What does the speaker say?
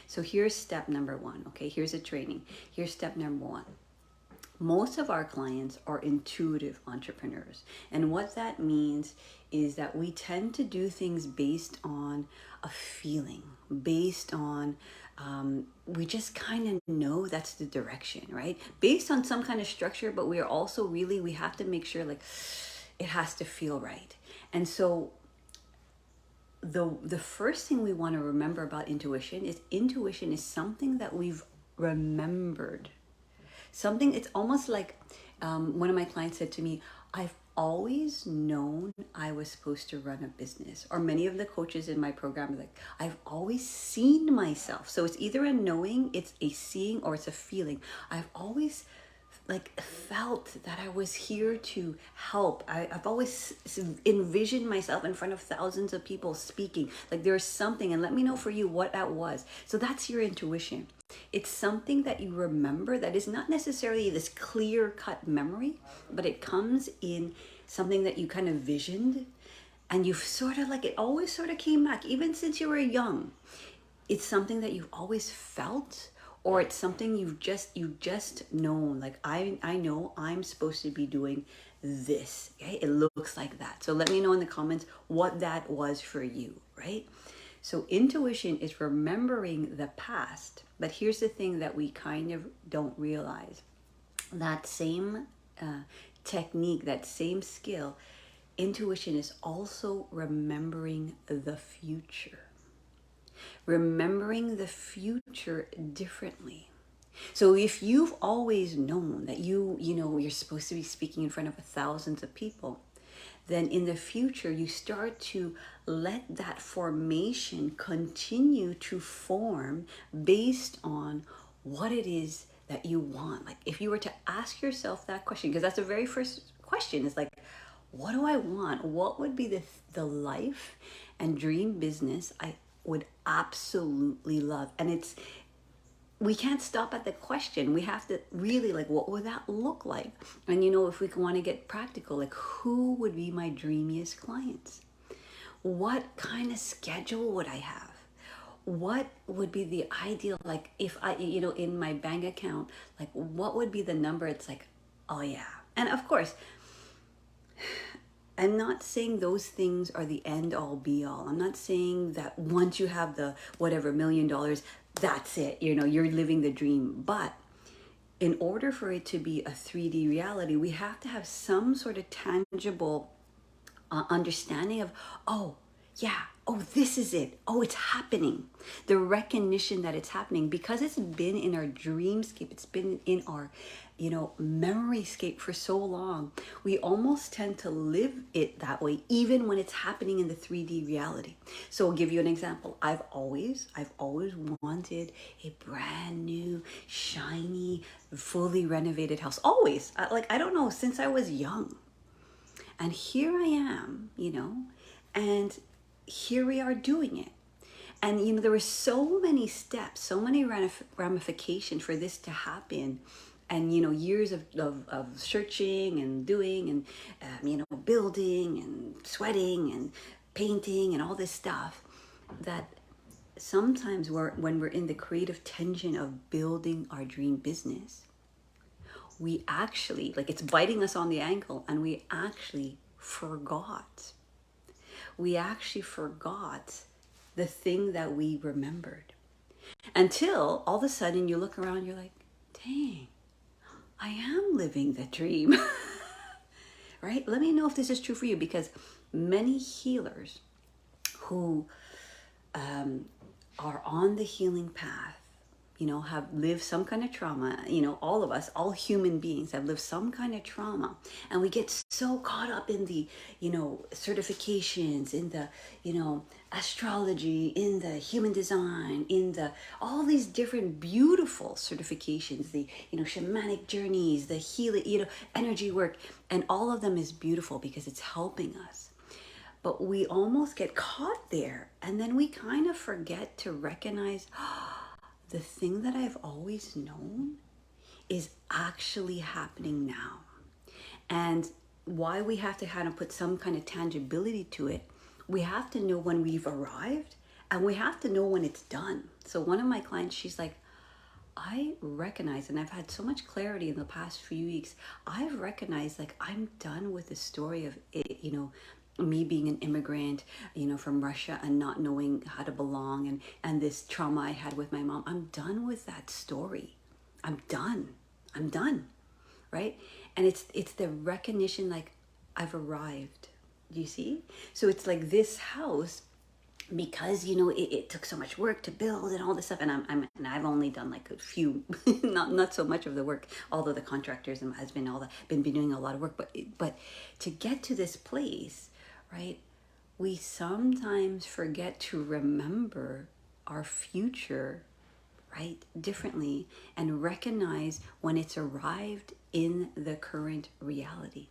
So here's step number one. Okay, here's a training. Here's step number one. Most of our clients are intuitive entrepreneurs. And what that means is that we tend to do things based on a feeling, based on, we just kind of know that's the direction, right? Based on some kind of structure, but we are also really, we have to make sure like it has to feel right. And so the first thing we want to remember about intuition is something that we've remembered. Something, it's almost like one of my clients said to me, I've always known I was supposed to run a business. Or many of the coaches in my program are like, I've always seen myself. So it's either a knowing, it's a seeing, or it's a feeling. I've always like felt that I was here to help. I've always envisioned myself in front of thousands of people speaking. Like there's something, and let me know for you what that was. So that's your intuition. It's something that you remember that is not necessarily this clear cut memory, but it comes in something that you kind of visioned, and you've sort of like, it always sort of came back, even since you were young. It's something that you've always felt, or it's something you've just known, like I know I'm supposed to be doing this. Okay, it looks like that. So let me know in the comments what that was for you, right? So intuition is remembering the past, but here's the thing that we kind of don't realize. That same technique, that same skill, intuition is also remembering the future. Remembering the future differently. So if you've always known that you're supposed to be speaking in front of thousands of people, then in the future you start to let that formation continue to form based on what it is that you want. Like if you were to ask yourself that question, because that's the very first question, is like, what do I want? What would be the life and dream business I would absolutely love? And we can't stop at the question. We have to really, like, what would that look like? And if we want to get practical, like, who would be my dreamiest clients? What kind of schedule would I have? What would be the ideal, like, if I, in my bank account, like, what would be the number? It's like, oh yeah. And of course, I'm not saying those things are the end all be all. I'm not saying that once you have the whatever $1,000,000, that's it. You're living the dream. But in order for it to be a 3D reality, we have to have some sort of tangible understanding of, oh, yeah, oh, this is it. Oh, it's happening. The recognition that it's happening because it's been in our dreamscape. It's been in our, memoryscape for so long. We almost tend to live it that way, even when it's happening in the 3D reality. So I'll give you an example. I've always wanted a brand new, shiny, fully renovated house. Always. I don't know, since I was young. And here I am, and here we are doing it. And, there were so many steps, so many ramifications for this to happen. And, years of searching and doing and, building and sweating and painting and all this stuff, that sometimes when we're in the creative tension of building our dream business, we actually, like, it's biting us on the ankle, and we actually forgot. We actually forgot the thing that we remembered. Until all of a sudden you look around, you're like, dang, I am living the dream. Right? Let me know if this is true for you, because many healers who are on the healing path, have lived some kind of trauma. All of us, all human beings have lived some kind of trauma. And we get so caught up in the, certifications, in the, astrology, in the human design, in the, all these different beautiful certifications, the, shamanic journeys, the healing, energy work. And all of them is beautiful because it's helping us. But we almost get caught there. And then we kind of forget to recognize, the thing that I've always known is actually happening now. And why we have to kind of put some kind of tangibility to it, we have to know when we've arrived And we have to know when it's done. So one of my clients, she's like, I recognize, and I've had so much clarity in the past few weeks, I've recognized like I'm done with the story of it, me being an immigrant, from Russia and not knowing how to belong, and this trauma I had with my mom. I'm done with that story. I'm done. I'm done. Right? And it's the recognition, like, I've arrived. Do you see? So it's like this house, because it took so much work to build and all this stuff, and I've only done like a few, not so much of the work, although the contractors and my husband all that been doing a lot of work, but to get to this place, right, we sometimes forget to remember our future, right, differently, and recognize when it's arrived in the current reality.